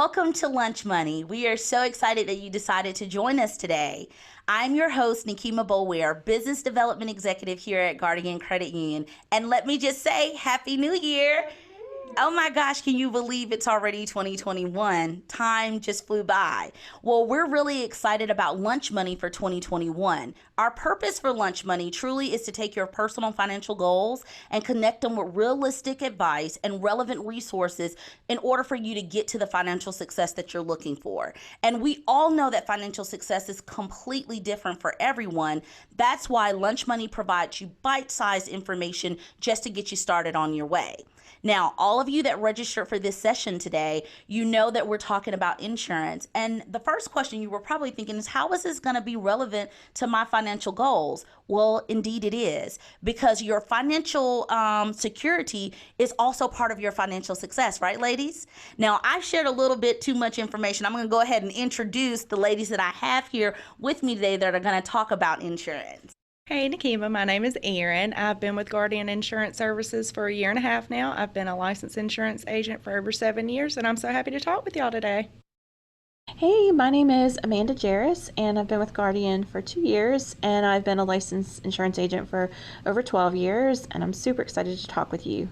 Welcome to Lunch Money. We are so excited that you decided to join us today. I'm your host, Nikema Boulware, Business Development Executive here at Guardian Credit Union. And let me just say, Happy New Year! Oh my gosh, can you believe it's already 2021? Time just flew by. Well, we're really excited about Lunch Money for 2021. Our purpose for Lunch Money truly is to take your personal financial goals and connect them with realistic advice and relevant resources in order for you to get to the financial success that you're looking for. And we all know that financial success is completely different for everyone. That's why Lunch Money provides you bite-sized information just to get you started on your way. Now, all of you that registered for this session today, you know that we're talking about insurance. And the first question you were probably thinking is, how is this going to be relevant to my financial goals? Well, indeed it is, because your financial security is also part of your financial success, right, ladies? Now, I've shared a little bit too much information. I'm going to go ahead and introduce the ladies that I have here with me today that are going to talk about insurance. Hey, Nikema, my name is Erin. I've been with Guardian Insurance Services for a year and a half now. I've been a licensed insurance agent for over 7 years, and I'm so happy to talk with y'all today. Hey, my name is Amanda Jarris, and I've been with Guardian for 2 years, and I've been a licensed insurance agent for over 12 years, and I'm super excited to talk with you.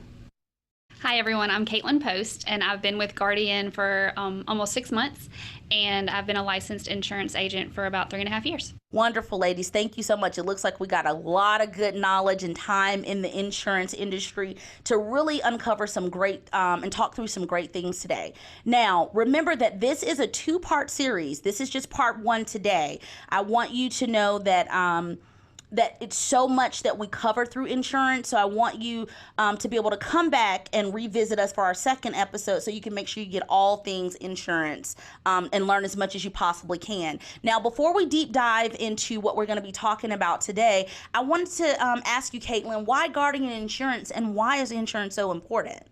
Hi everyone, I'm Caitlin Post, and I've been with Guardian for almost 6 months, and I've been a licensed insurance agent for about 3.5 years. Wonderful, ladies. Thank you so much. It looks like we got a lot of good knowledge and time in the insurance industry to really uncover some great and talk through some great things today. Now, remember that this is a two-part series. This is just part one today. I want you to know that that it's so much that we cover through insurance. So I want you to be able to come back and revisit us for our second episode so you can make sure you get all things insurance and learn as much as you possibly can. Now, before we deep dive into what we're going to be talking about today, I wanted to ask you, Caitlin, why Guardian Insurance and why is insurance so important?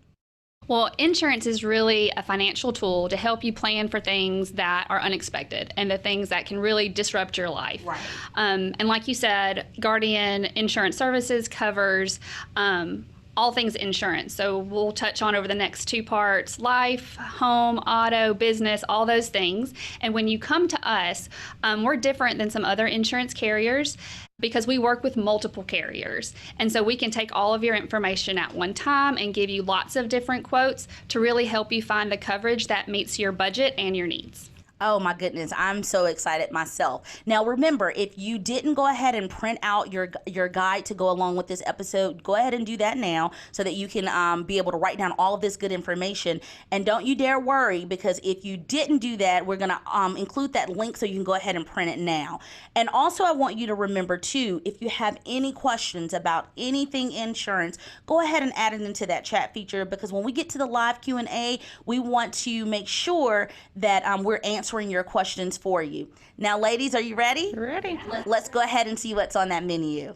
Well, insurance is really a financial tool to help you plan for things that are unexpected and the things that can really disrupt your life. Right. And like you said, Guardian Insurance Services covers all things insurance. So we'll touch on over the next two parts: life, home, auto, business, all those things. And when you come to us, we're different than some other insurance carriers because we work with multiple carriers. And so we can take all of your information at one time and give you lots of different quotes to really help you find the coverage that meets your budget and your needs. Oh my goodness, I'm so excited myself. Now remember, if you didn't go ahead and print out your guide to go along with this episode, go ahead and do that now so that you can be able to write down all of this good information. And don't you dare worry, because if you didn't do that, we're going to include that link so you can go ahead and print it now. And also I want you to remember too, if you have any questions about anything insurance, go ahead and add it into that chat feature, because when we get to the live Q&A, we want to make sure that we're answering your questions for you. Now, ladies, are you ready? Ready. Let's go ahead and see what's on that menu.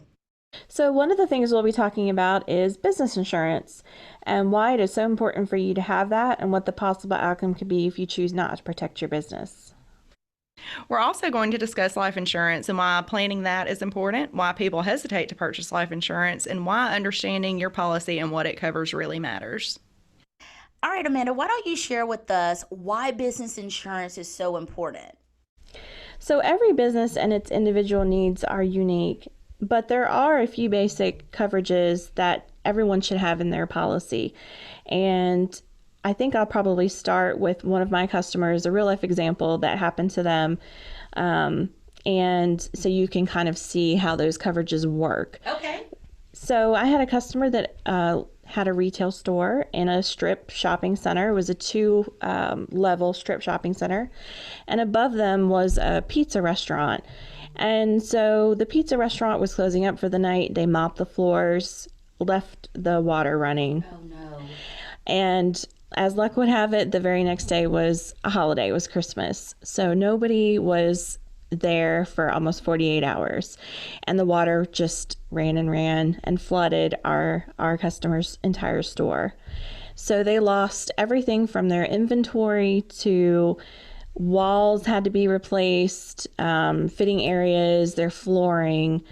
So one of the things we'll be talking about is business insurance and why it is so important for you to have that and what the possible outcome could be if you choose not to protect your business. We're also going to discuss life insurance and why planning that is important, why people hesitate to purchase life insurance, and why understanding your policy and what it covers really matters. All right, Amanda, why don't you share with us why business insurance is so important? So every business and its individual needs are unique, but there are a few basic coverages that everyone should have in their policy. And I think I'll probably start with one of my customers, a real life example that happened to them. And so you can kind of see how those coverages work. Okay. So I had a customer that had a retail store in a strip shopping center. It was a two-level strip shopping center. And above them was a pizza restaurant. And so the pizza restaurant was closing up for the night. They mopped the floors, left the water running. Oh, no. And as luck would have it, the very next day was a holiday, it was Christmas. So nobody was there for almost 48 hours. And the water just ran and flooded our customer's entire store. So they lost everything from their inventory to walls had to be replaced, fitting areas, their flooring.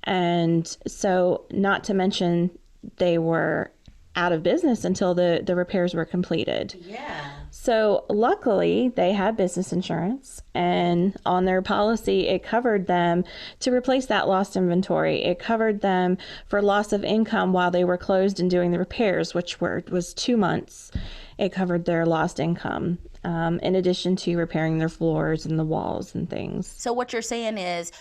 And so not to mention they were out of business until the repairs were completed. Yeah. So luckily they had business insurance, and on their policy it covered them to replace that lost inventory. It covered them for loss of income while they were closed and doing the repairs, which was 2 months. It covered their lost income, in addition to repairing their floors and the walls and things. So what you're saying is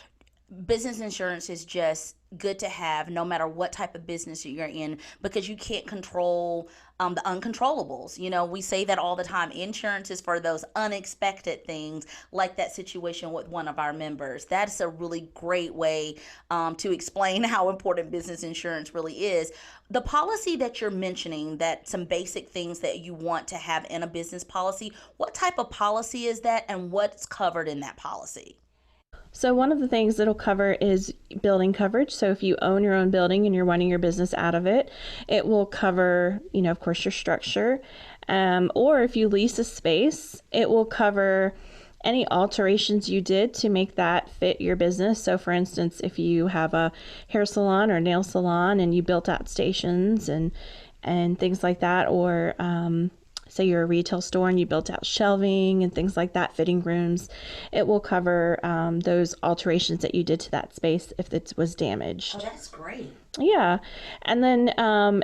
business insurance is just good to have no matter what type of business you're in, because you can't control the uncontrollables. You know, we say that all the time. Insurance is for those unexpected things, like that situation with one of our members. That's a really great way to explain how important business insurance really is. The policy that you're mentioning, that some basic things that you want to have in a business policy, what type of policy is that, and what's covered in that policy? So one of the things it'll cover is building coverage. So if you own your own building and you're running your business out of it, it will cover, of course, your structure. Or if you lease a space, it will cover any alterations you did to make that fit your business. So for instance, if you have a hair salon or nail salon and you built out stations and things like that, or say you're a retail store and you built out shelving and things like that, fitting rooms, it will cover those alterations that you did to that space if it was damaged. Oh, that's great. Yeah. And then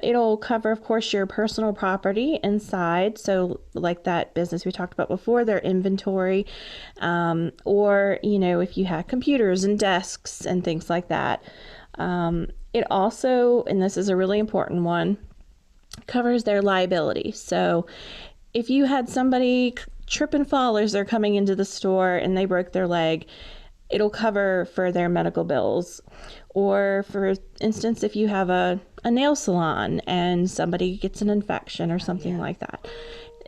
it'll cover, of course, your personal property inside. So like that business we talked about before, their inventory, or, if you had computers and desks and things like that. It also, and this is a really important one, covers their liability. So if you had somebody trip and fall as they're coming into the store and they broke their leg, it'll cover for their medical bills. Or for instance, if you have a nail salon and somebody gets an infection or something like that,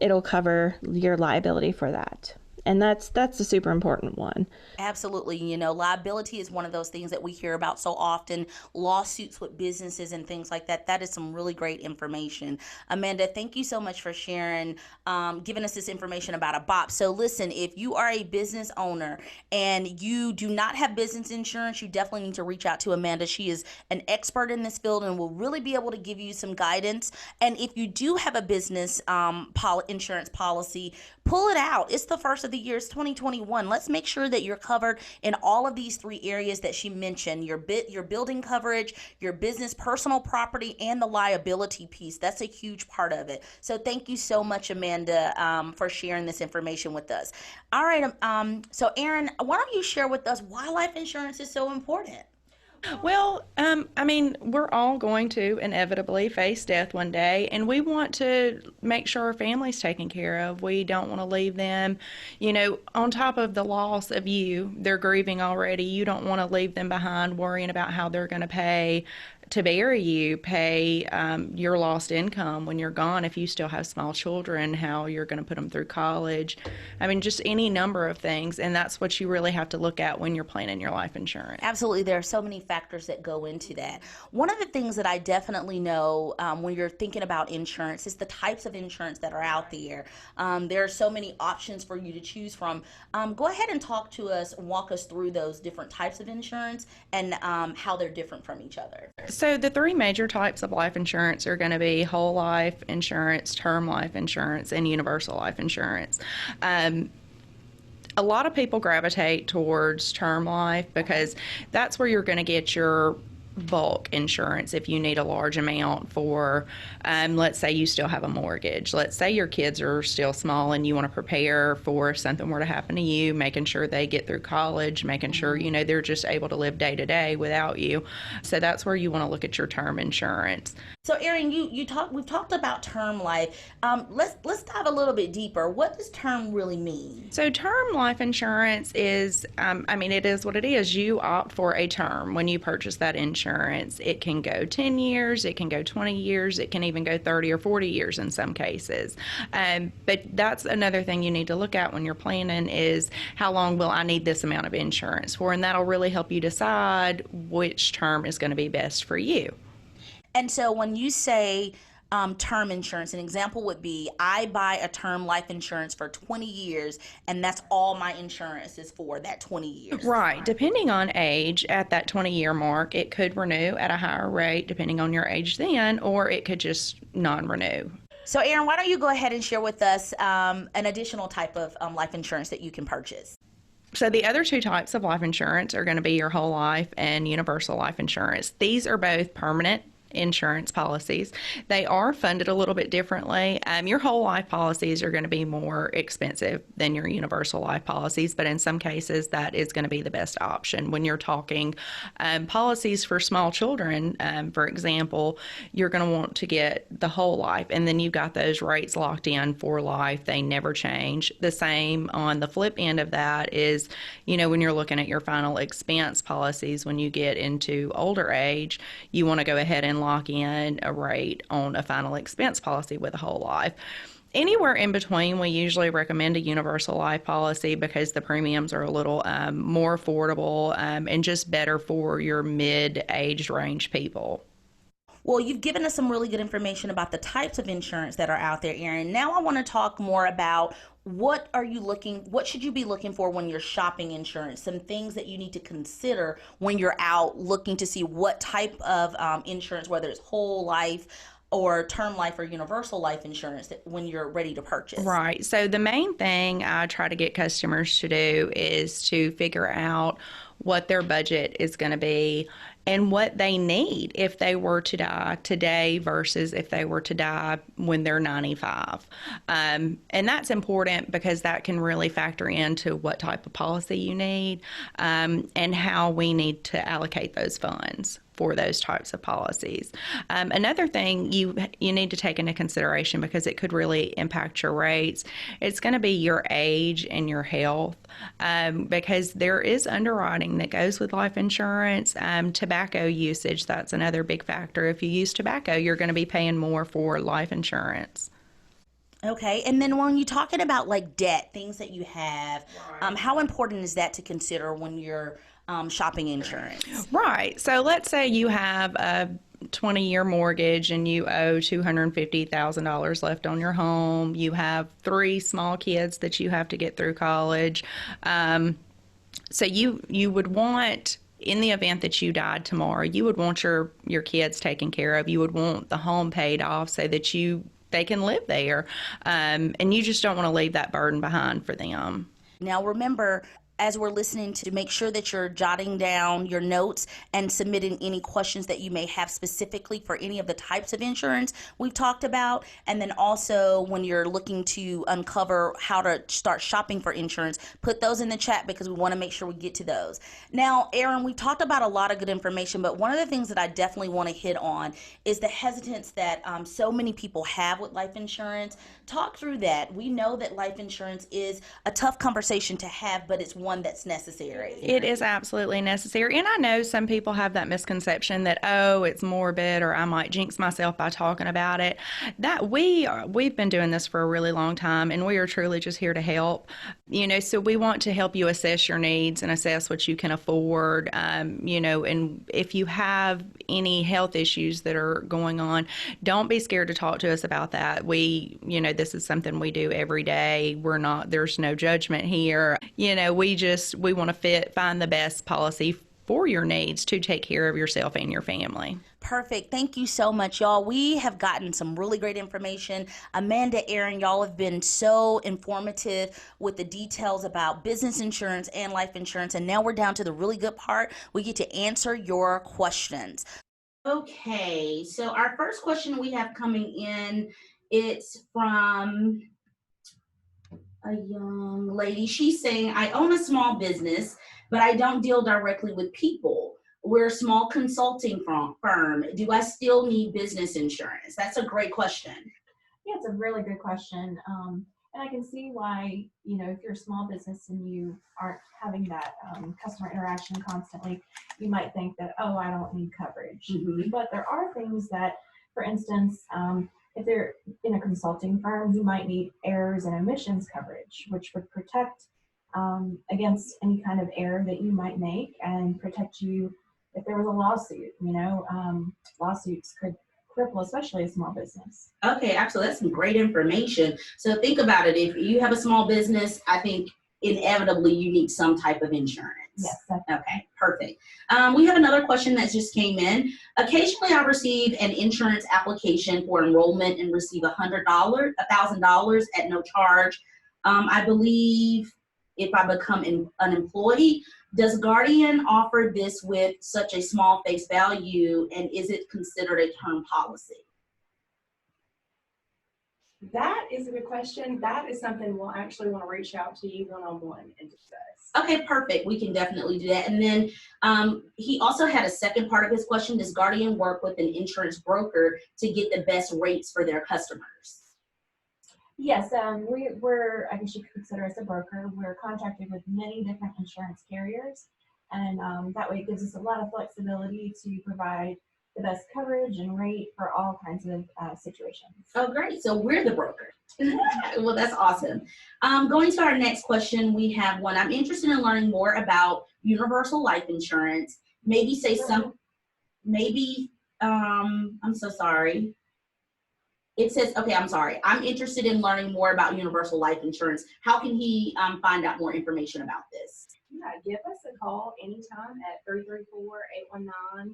it'll cover your liability for that. And that's a super important one. Absolutely. Liability is one of those things that we hear about so often, lawsuits with businesses and things like that. That is some really great information. Amanda, thank you so much for sharing, giving us this information about a BOP. So listen, if you are a business owner and you do not have business insurance, you definitely need to reach out to Amanda. She is an expert in this field and will really be able to give you some guidance. And if you do have a business insurance policy, pull it out. It's the first of the year. It's 2021. Let's make sure that you're covered in all of these 3 areas that she mentioned: your building coverage, your business personal property, and the liability piece. That's a huge part of it. So thank you so much, Amanda, for sharing this information with us. All right. So Aaron, why don't you share with us why life insurance is so important? Well, we're all going to inevitably face death one day, and we want to make sure our family's taken care of. We don't want to leave them, on top of the loss of you. They're grieving already. You don't want to leave them behind worrying about how they're going to pay to bury you, pay your lost income when you're gone. If you still have small children, how you're going to put them through college. Just any number of things. And that's what you really have to look at when you're planning your life insurance. Absolutely. There are so many factors that go into that. One of the things that I definitely know when you're thinking about insurance is the types of insurance that are out there. There are so many options for you to choose from. Go ahead and talk to us, walk us through those different types of insurance and how they're different from each other. So the 3 major types of life insurance are going to be whole life insurance, term life insurance, and universal life insurance. A lot of people gravitate towards term life because that's where you're going to get your bulk insurance if you need a large amount for, let's say you still have a mortgage. Let's say your kids are still small and you want to prepare for if something were to happen to you, making sure they get through college, making sure, they're just able to live day to day without you. So that's where you want to look at your term insurance. So Erin, we've talked about term life. Let's dive a little bit deeper. What does term really mean? So term life insurance is, it is what it is. You opt for a term when you purchase that insurance. It can go 10 years, it can go 20 years, it can even go 30 or 40 years in some cases. But that's another thing you need to look at when you're planning is how long will I need this amount of insurance for? And that'll really help you decide which term is going to be best for you. And so when you say term insurance. An example would be I buy a term life insurance for 20 years, and that's all my insurance is for that 20 years. Right. Depending on age, at that 20-year mark, it could renew at a higher rate depending on your age then, or it could just non-renew. So, Aaron, why don't you go ahead and share with us an additional type of life insurance that you can purchase? So the other two types of life insurance are going to be your whole life and universal life insurance. These are both permanent insurance policies. They are funded a little bit differently. Your whole life policies are going to be more expensive than your universal life policies, but in some cases that is going to be the best option. When you're talking policies for small children, for example, you're going to want to get the whole life, and then you've got those rates locked in for life. They never change. The same on the flip end of that is, when you're looking at your final expense policies, when you get into older age, you want to go ahead and lock in a rate on a final expense policy with a whole life. Anywhere in between, we usually recommend a universal life policy because the premiums are a little more affordable and just better for your mid-age range people. Well, you've given us some really good information about the types of insurance that are out there, Aaron. Now I want to talk more about what should you be looking for when you're shopping insurance? Some things that you need to consider when you're out looking to see what type of insurance, whether it's whole life or term life or universal life insurance, when you're ready to purchase. Right. So the main thing I try to get customers to do is to figure out what their budget is going to be and what they need if they were to die today versus if they were to die when they're 95. And that's important because that can really factor into what type of policy you need and how we need to allocate those funds for those types of policies. Another thing you need to take into consideration, because it could really impact your rates, it's going to be your age and your health, because there is underwriting that goes with life insurance. Tobacco usage, that's another big factor. If you use tobacco, you're going to be paying more for life insurance. Okay, and then when you're talking about like debt, things that you have, how important is that to consider when you're shopping insurance? Right. So let's say you have a 20-year mortgage and you owe $250,000 left on your home. You have 3 small kids that you have to get through college. So you would want, in the event that you died tomorrow, you would want your kids taken care of. You would want the home paid off so that they can live there. And you just don't want to leave that burden behind for them. Now remember, as we're listening, to make sure that you're jotting down your notes and submitting any questions that you may have specifically for any of the types of insurance we've talked about. And then also when you're looking to uncover how to start shopping for insurance, put those in the chat because we want to make sure we get to those. Now, Aaron, we talked about a lot of good information, but one of the things that I definitely want to hit on is the hesitance that so many people have with life insurance. Talk through that. We know that life insurance is a tough conversation to have, but it's one that's necessary. It is absolutely necessary. And I know some people have that misconception that, oh, it's morbid, or I might jinx myself by talking about it. That we've been doing this for a really long time, and we are truly just here to help. So we want to help you assess your needs and assess what you can afford. And if you have any health issues that are going on, don't be scared to talk to us about that. This is something we do every day. There's no judgment here. We want to find the best policy for your needs to take care of yourself and your family. Perfect. Thank you so much, y'all. We have gotten some really great information. Amanda, Aaron, y'all have been so informative with the details about business insurance and life insurance. And now we're down to the really good part. We get to answer your questions. Okay, so our first question we have coming in, it's from a young lady. She's saying, I own a small business, but I don't deal directly with people. We're a small consulting firm. Do I still need business insurance? That's a great question. Yeah, it's a really good question. And I can see why, if you're a small business and you aren't having that customer interaction constantly, you might think that, oh, I don't need coverage. Mm-hmm. But there are things that, for instance, if they're in a consulting firm, you might need errors and omissions coverage, which would protect against any kind of error that you might make and protect you if there was a lawsuit. Lawsuits could cripple, especially a small business. Okay, absolutely. That's some great information. So think about it. If you have a small business, I think inevitably you need some type of insurance. Yes, definitely. Okay, perfect. We have another question that just came in. Occasionally I receive an insurance application for enrollment and receive $1,000 at no charge. I believe if I become an employee, does Guardian offer this with such a small face value, and is it considered a term policy? That is a good question. That is something we'll actually want to reach out to you one-on-one and discuss. Okay, perfect. We can definitely do that. And then he also had a second part of his question. Does Guardian work with an insurance broker to get the best rates for their customers? Yes, we're, I guess you could consider us a broker. We're contracted with many different insurance carriers, and that way it gives us a lot of flexibility to provide the best coverage and rate for all kinds of situations. Oh, great. So we're the broker. Well, that's awesome. Going to our next question, we have one. I'm interested in learning more about universal life insurance. Maybe say some, maybe, I'm so sorry. It says, okay, I'm sorry. I'm interested in learning more about universal life insurance. How can he find out more information about this? Yeah, give us a call anytime at 334-819-7555,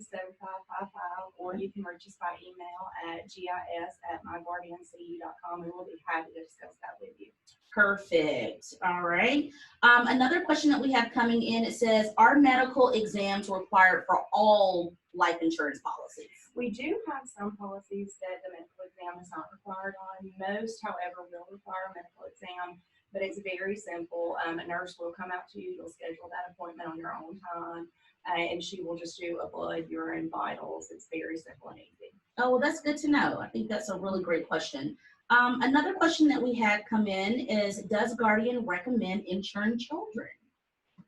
or you can reach us by email at gis@myguardiancu.com, and we'll be happy to discuss that with you. Perfect. All right. Another question that we have coming in, it says, are medical exams required for all life insurance policies? We do have some policies that the medical exam is not required on. Most, however, will require a medical exam, but it's very simple. A nurse will come out to you, you'll schedule that appointment on your own time, and she will just do a blood, urine, vitals. It's very simple and easy. Oh, well, that's good to know. I think that's a really great question. Another question that we had come in is, does Guardian recommend insuring children?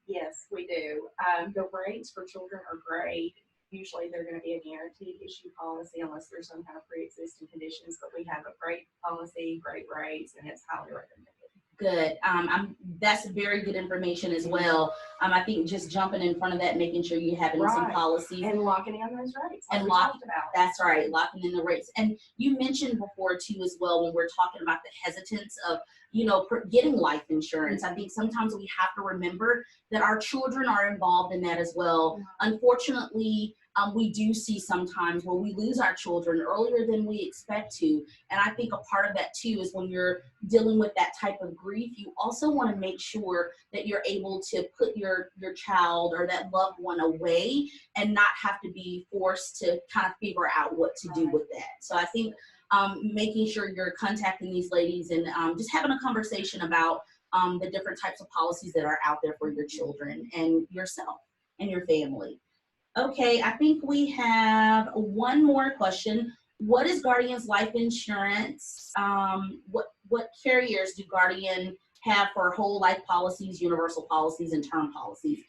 Yes, we do. The rates for children are great. Usually they're going to be a guaranteed issue policy unless there's some kind of pre-existing conditions, but we have a great policy, great rates, and it's highly recommended. Good. That's very good information as well. I think just jumping in front of that, making sure you have some Right. policies. And locking in those rates. Like And we lock- talked about. That's right, locking in the rates. And you mentioned before too as well, when we're talking about the hesitance of, getting life insurance. I think sometimes we have to remember that our children are involved in that as well. Unfortunately, we do see sometimes where we lose our children earlier than we expect to. And I think a part of that too is when you're dealing with that type of grief, you also want to make sure that you're able to put your child or that loved one away and not have to be forced to kind of figure out what to do with that. So I think making sure you're contacting these ladies and just having a conversation about the different types of policies that are out there for your children and yourself and your family. Okay, I think we have one more question. What is Guardian's life insurance? What carriers do Guardian have for whole life policies, universal policies, and term policies?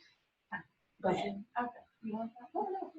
Go ahead. Okay. You want that? Oh, no.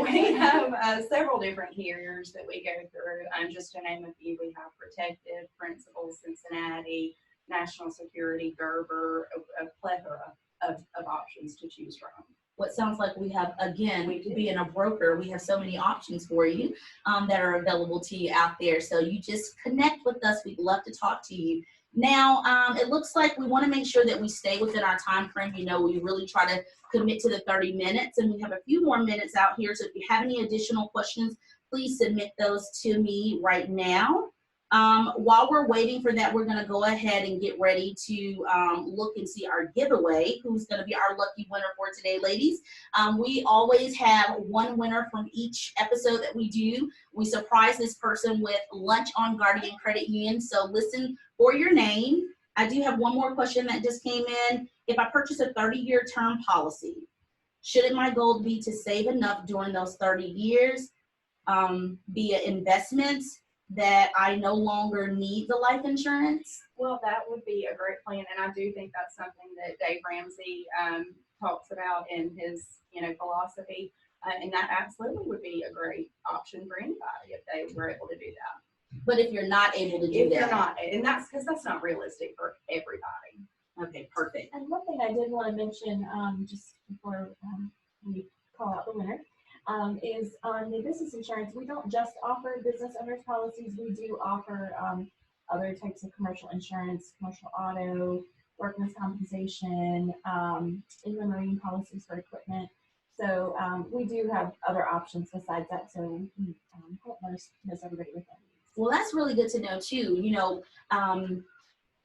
We have several different carriers that we go through. Just to name a few, we have Protective, Principal, Cincinnati, National Security, Gerber, a plethora of options to choose from. What sounds like we have, again, We do. being a broker, we have so many options for you that are available to you out there. So you just connect with us. We'd love to talk to you. Now, it looks like we want to make sure that we stay within our time frame. We really try to commit to the 30 minutes, and we have a few more minutes out here. So if you have any additional questions, please submit those to me right now. While we're waiting for that, we're going to go ahead and get ready to look and see our giveaway. Who's going to be our lucky winner for today, ladies? We always have one winner from each episode that we do. We surprise this person with lunch on Guardian Credit Union. So listen for your name. I do have one more question that just came in. If I purchase a 30-year term policy, shouldn't my goal be to save enough during those 30 years via investments that I no longer need the life insurance? Well, that would be a great plan, and I do think that's something that Dave Ramsey talks about in his, philosophy, and that absolutely would be a great option for anybody if they were able to do that. But if you're not able to do If that, you're not, and that's because that's not realistic for everybody. okay, perfect. And one thing I did want to mention just before we call out the winner, is on the business insurance. We don't just offer business owners policies. We do offer other types of commercial insurance, commercial auto, workman's compensation, inland marine policies for equipment. So we do have other options besides that. So we help most everybody with that. Well, that's really good to know too.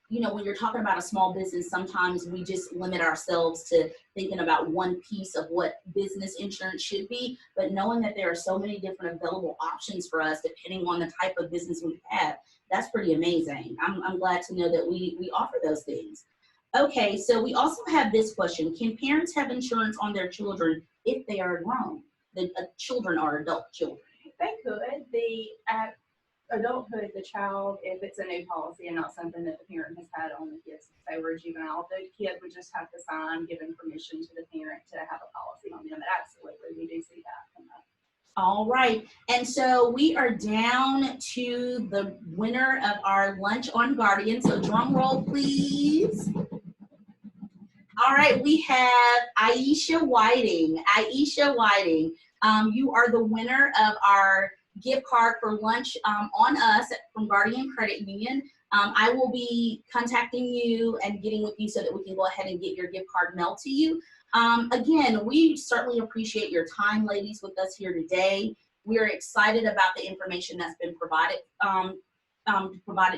When you're talking about a small business, sometimes we just limit ourselves to thinking about one piece of what business insurance should be, but knowing that there are so many different available options for us depending on the type of business we have, that's pretty amazing. I'm glad to know that we offer those things. Okay, so we also have this question. Can parents have insurance on their children if they are grown? The children are adult children. They could. At adulthood, the child, if it's a new policy and not something that the parent has had on the kids since they were a juvenile, the kid would just have to sign giving permission to the parent to have a policy on them. But absolutely, we do see that come up. All right, and so we are down to the winner of our lunch on Guardian. So drum roll, please. All right, we have Aisha Whiting. Aisha Whiting, you are the winner of our gift card for lunch on us from Guardian Credit Union. I will be contacting you and getting with you so that we can go ahead and get your gift card mailed to you. Again, we certainly appreciate your time, ladies, with us here today. We are excited about the information that's been provided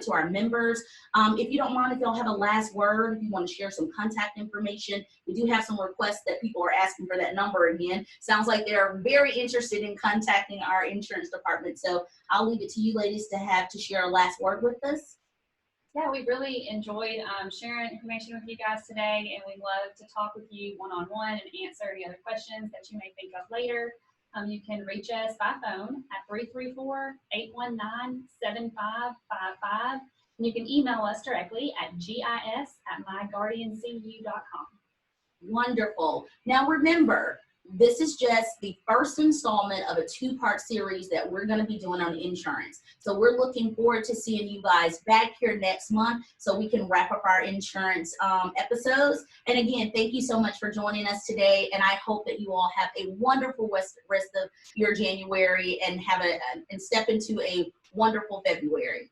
to our members. If you don't mind, if y'all have a last word, if you want to share some contact information, we do have some requests that people are asking for that number again. Sounds like they're very interested in contacting our insurance department. So I'll leave it to you ladies to share a last word with us. Yeah, we really enjoyed sharing information with you guys today, and we'd love to talk with you one-on-one and answer any other questions that you may think of later. You can reach us by phone at 334-819-7555. And you can email us directly at gis@myguardiancu.com. Wonderful. Now remember, this is just the first installment of a two-part series that we're going to be doing on insurance. So we're looking forward to seeing you guys back here next month so we can wrap up our insurance episodes. And again, thank you so much for joining us today. And I hope that you all have a wonderful rest of your January and and step into a wonderful February.